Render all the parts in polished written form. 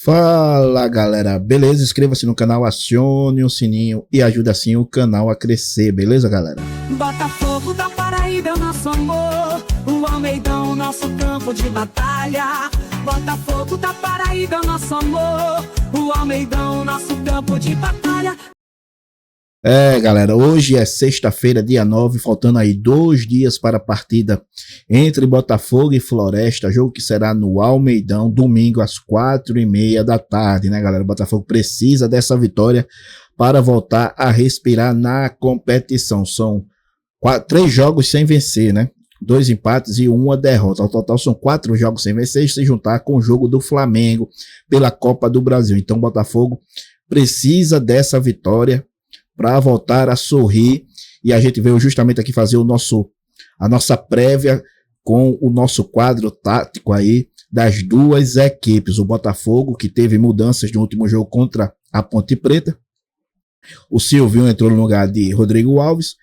Fala galera, beleza? Inscreva-se no canal, acione o sininho e ajude assim o canal a crescer, beleza galera? Botafogo da Paraíba é o nosso amor, o Almeidão, nosso campo de batalha. Botafogo da Paraíba é o nosso amor, o Almeidão, nosso campo de batalha. Galera, hoje é sexta-feira, dia 9, faltando aí 2 dias para a partida entre Botafogo e Floresta, jogo que será no Almeidão, domingo às 4h30 da tarde, né galera? O Botafogo precisa dessa vitória para voltar a respirar na competição. São 3 jogos sem vencer, né? 2 empates e 1 derrota. Ao total são 4 jogos sem vencer, se juntar com o jogo do Flamengo pela Copa do Brasil. Então o Botafogo precisa dessa vitória para voltar a sorrir, e a gente veio justamente aqui fazer a nossa prévia com o nosso quadro tático aí das duas equipes. O Botafogo, que teve mudanças no último jogo contra a Ponte Preta. O Silvinho entrou no lugar de Rodrigo Alves,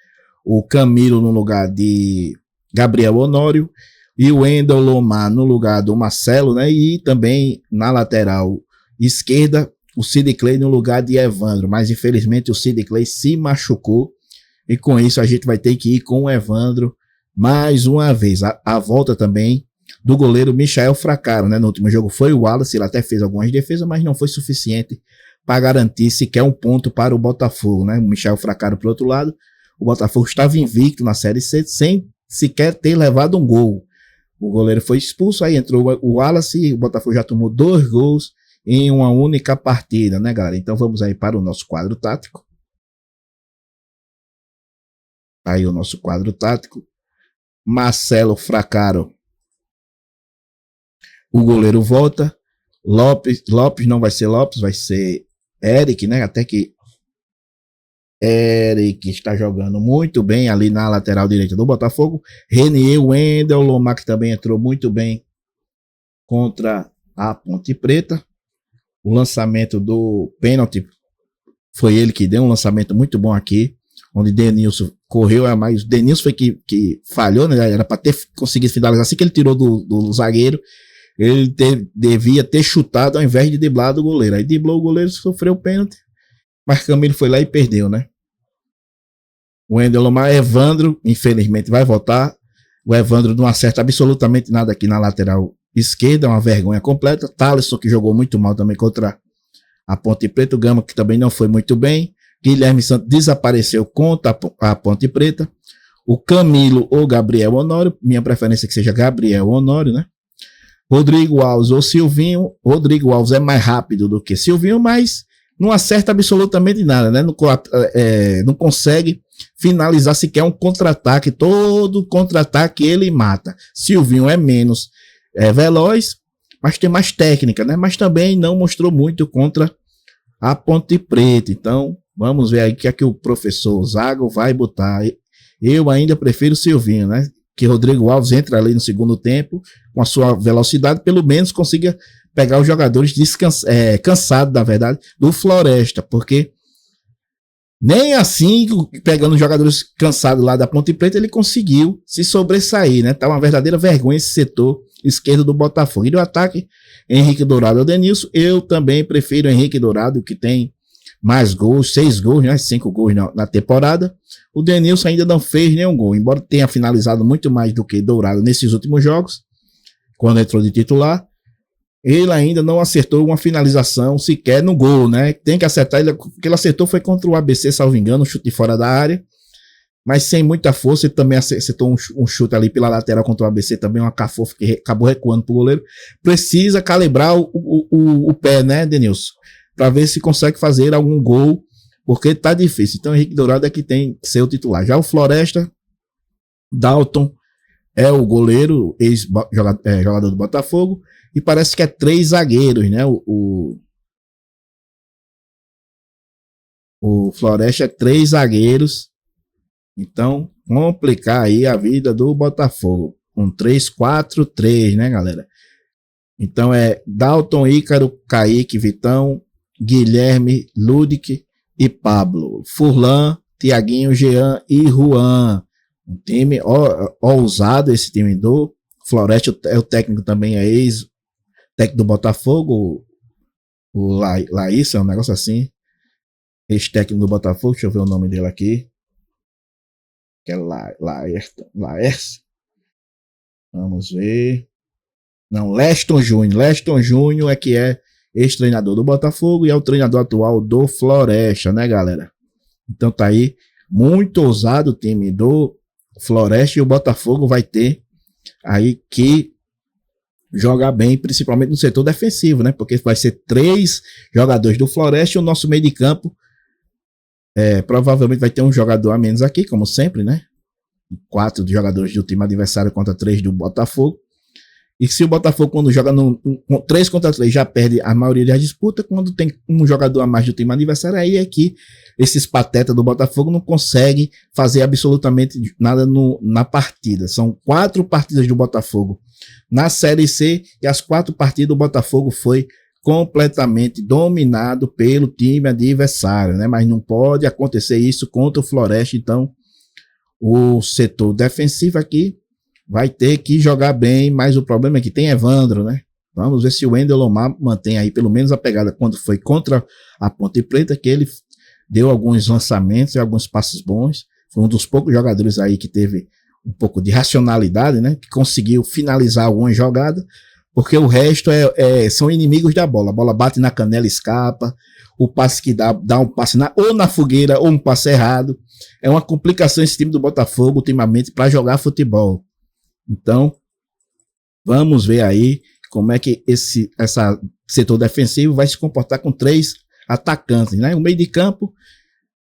o Camilo no lugar de Gabriel Honório e o Wendel Lomar no lugar do Marcelo, né? E também na lateral esquerda o Sid Clay no lugar de Evandro, mas infelizmente o Sid Clay se machucou e com isso a gente vai ter que ir com o Evandro mais uma vez. A volta também do goleiro Michael Fracaro, né? No último jogo foi o Wallace, ele até fez algumas defesas, mas não foi suficiente para garantir sequer um ponto para o Botafogo, né? O Michael Fracaro pro outro lado, o Botafogo estava invicto na Série C sem sequer ter levado um gol. O goleiro foi expulso, aí entrou o Wallace e o Botafogo já tomou 2 gols em uma única partida, né galera? Então vamos aí para o nosso quadro tático. Aí o nosso quadro tático. Marcelo Fracaro, o goleiro volta. Lopes não vai ser Lopes, vai ser Eric, né? Até que Eric está jogando muito bem ali na lateral direita do Botafogo. Renier, Wendel Lomar, que também entrou muito bem contra a Ponte Preta. O lançamento do pênalti foi ele que deu um lançamento muito bom aqui, onde Denilson correu, mas Denilson foi que falhou, né? Era para ter conseguido finalizar. Assim que ele tirou do zagueiro, ele devia ter chutado ao invés de driblar do goleiro. Aí driblou o goleiro, sofreu o pênalti, mas Camilo foi lá e perdeu, né? O Wendel Lomar, Evandro, infelizmente vai voltar. O Evandro não acerta absolutamente nada aqui na lateral esquerda, uma vergonha completa. Thaleson, que jogou muito mal também contra a Ponte Preta. O Gama, que também não foi muito bem. Guilherme Santos desapareceu contra a Ponte Preta. O Camilo ou Gabriel Honório, minha preferência é que seja Gabriel Honório, né? Rodrigo Alves ou Silvinho. Rodrigo Alves é mais rápido do que Silvinho, mas não acerta absolutamente nada, né? Não consegue finalizar sequer um contra-ataque. Todo contra-ataque ele mata. Silvinho é menos veloz, mas tem mais técnica, né? Mas também não mostrou muito contra a Ponte Preta. Então, vamos ver aí o que é que o professor Zago vai botar. Eu ainda prefiro o Silvinho, né? Que Rodrigo Alves entra ali no segundo tempo, com a sua velocidade, pelo menos consiga pegar os jogadores cansados, na verdade, do Floresta, porque nem assim, pegando os jogadores cansados lá da Ponte Preta, ele conseguiu se sobressair, né? Tá uma verdadeira vergonha esse setor esquerdo do Botafogo. E do ataque, Henrique Dourado ou Denilson. Eu também prefiro Henrique Dourado, que tem mais gols, 6 gols, né? 5 gols na temporada. O Denilson ainda não fez nenhum gol, embora tenha finalizado muito mais do que Dourado nesses últimos jogos, quando entrou de titular. Ele ainda não acertou uma finalização sequer no gol, né? Tem que acertar. O que ele acertou foi contra o ABC, salvo engano, um chute fora da área, mas sem muita força. Ele também acertou um chute ali pela lateral contra o ABC, também uma cafofa que acabou recuando pro goleiro. Precisa calibrar o pé, né, Denilson? Para ver se consegue fazer algum gol, porque tá difícil. Então, Henrique Dourado é que tem que ser o titular. Já o Floresta, Dalton é o goleiro, ex-jogador do Botafogo, e parece que é 3 zagueiros, né? O Floresta é 3 zagueiros. Então, complicar aí a vida do Botafogo. Um 3-4-3, né, galera? Então é Dalton, Ícaro, Kaique, Vitão, Guilherme, Ludic e Pablo. Furlan, Tiaguinho, Jean e Juan. Um time ousado, esse time do Floresta. O técnico também é ex-técnico do Botafogo, o Laís, é um negócio assim. Ex-técnico do Botafogo, deixa eu ver o nome dele aqui. Que é Laércio. Vamos ver. Não, Leston Júnior. Leston Júnior é que é ex-treinador do Botafogo e é o treinador atual do Floresta, né, galera? Então tá aí, muito ousado o time do Floresta e o Botafogo vai ter aí que jogar bem, principalmente no setor defensivo, né? Porque vai ser 3 jogadores do Floresta e o nosso meio de campo provavelmente vai ter um jogador a menos aqui, como sempre, né? 4 jogadores do time adversário contra 3 do Botafogo. E se o Botafogo, quando joga no 3 contra 3, já perde a maioria das disputas, quando tem um jogador a mais do time adversário, aí é que esses patetas do Botafogo não conseguem fazer absolutamente nada na partida. São 4 partidas do Botafogo na Série C e as 4 partidas do Botafogo foi completamente dominado pelo time adversário, né? Mas não pode acontecer isso contra o Floresta, então o setor defensivo aqui vai ter que jogar bem, mas o problema é que tem Evandro, né? Vamos ver se o Wendel Lomar mantém aí pelo menos a pegada quando foi contra a Ponte Preta, que ele deu alguns lançamentos e alguns passes bons. Foi um dos poucos jogadores aí que teve um pouco de racionalidade, né? Que conseguiu finalizar alguma jogada, porque o resto são inimigos da bola. A bola bate na canela, escapa. O passe que dá um passe ou na fogueira ou um passe errado. É uma complicação esse time do Botafogo ultimamente para jogar futebol. Então, vamos ver aí como é que esse setor defensivo vai se comportar com 3 atacantes, né? O meio de campo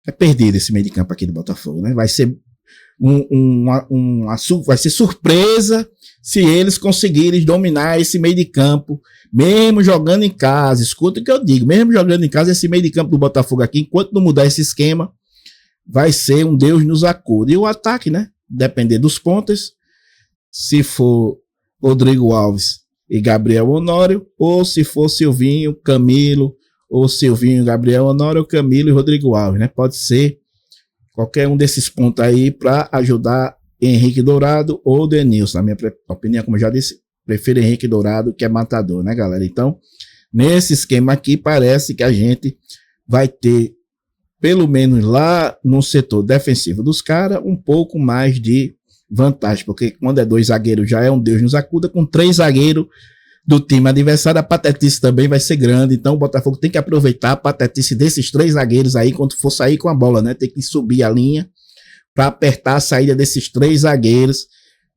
é perdido, esse meio de campo aqui do Botafogo, né? Vai ser vai ser surpresa se eles conseguirem dominar esse meio de campo, mesmo jogando em casa. Escuta o que eu digo, mesmo jogando em casa, esse meio de campo do Botafogo aqui, enquanto não mudar esse esquema, vai ser um Deus nos acuda. E o ataque, né? Depender dos pontas, se for Rodrigo Alves e Gabriel Honório, ou se for Silvinho, Camilo, ou Silvinho, Gabriel Honório, Camilo e Rodrigo Alves, né? Pode ser qualquer um desses pontos aí para ajudar Henrique Dourado ou Denilson. Na minha opinião, como eu já disse, prefiro Henrique Dourado, que é matador, né, galera? Então, nesse esquema aqui, parece que a gente vai ter, pelo menos lá no setor defensivo dos caras, um pouco mais de vantagem, porque quando é 2 zagueiros já é um Deus nos acuda, com 3 zagueiros do time adversário, a patetice também vai ser grande, então o Botafogo tem que aproveitar a patetice desses 3 zagueiros aí, quando for sair com a bola, né, tem que subir a linha para apertar a saída desses 3 zagueiros,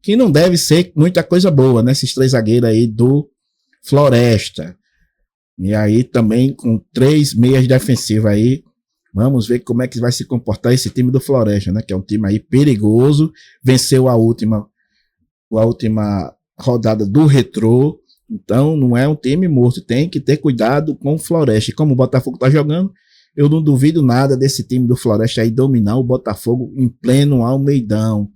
que não deve ser muita coisa boa, né, esses 3 zagueiros aí do Floresta, e aí também com 3 meias defensivas aí. Vamos ver como é que vai se comportar esse time do Floresta, né? Que é um time aí perigoso. Venceu a última rodada do Retrô. Então, não é um time morto. Tem que ter cuidado com o Floresta. E como o Botafogo tá jogando, eu não duvido nada desse time do Floresta aí dominar o Botafogo em pleno Almeidão.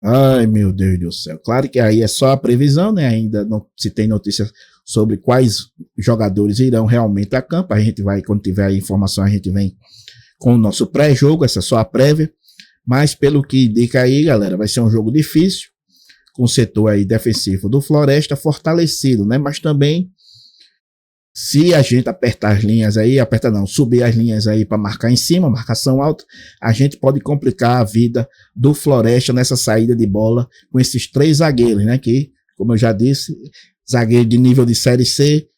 Ai, meu Deus do céu. Claro que aí é só a previsão, né? Ainda não se tem notícias sobre quais jogadores irão realmente a campo. A gente vai, quando tiver a informação, a gente vem com o nosso pré-jogo, essa é só a prévia, mas pelo que indica aí, galera, vai ser um jogo difícil, com o setor aí defensivo do Floresta fortalecido, né, mas também, se a gente apertar as linhas aí, subir as linhas aí para marcar em cima, marcação alta, a gente pode complicar a vida do Floresta nessa saída de bola com esses 3 zagueiros, né, que, como eu já disse, zagueiro de nível de Série C,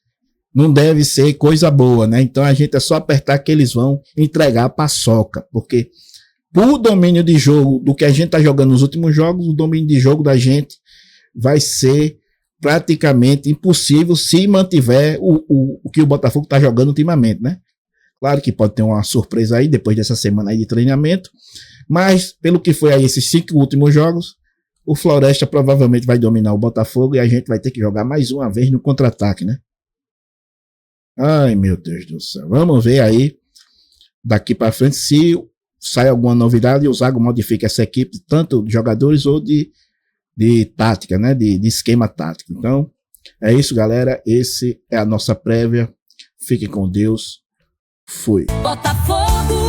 não deve ser coisa boa, né? Então a gente é só apertar que eles vão entregar a paçoca, porque por domínio de jogo do que a gente tá jogando nos últimos jogos, o domínio de jogo da gente vai ser praticamente impossível se mantiver o que o Botafogo tá jogando ultimamente, né? Claro que pode ter uma surpresa aí depois dessa semana aí de treinamento, mas pelo que foi aí esses 5 últimos jogos, o Floresta provavelmente vai dominar o Botafogo e a gente vai ter que jogar mais uma vez no contra-ataque, né? Ai, meu Deus do céu. Vamos ver aí, daqui para frente, se sai alguma novidade e o Zago modifica essa equipe, tanto de jogadores ou de tática, né? De esquema tático. Então, é isso, galera. Esse é a nossa prévia. Fiquem com Deus. Fui. Botafogo.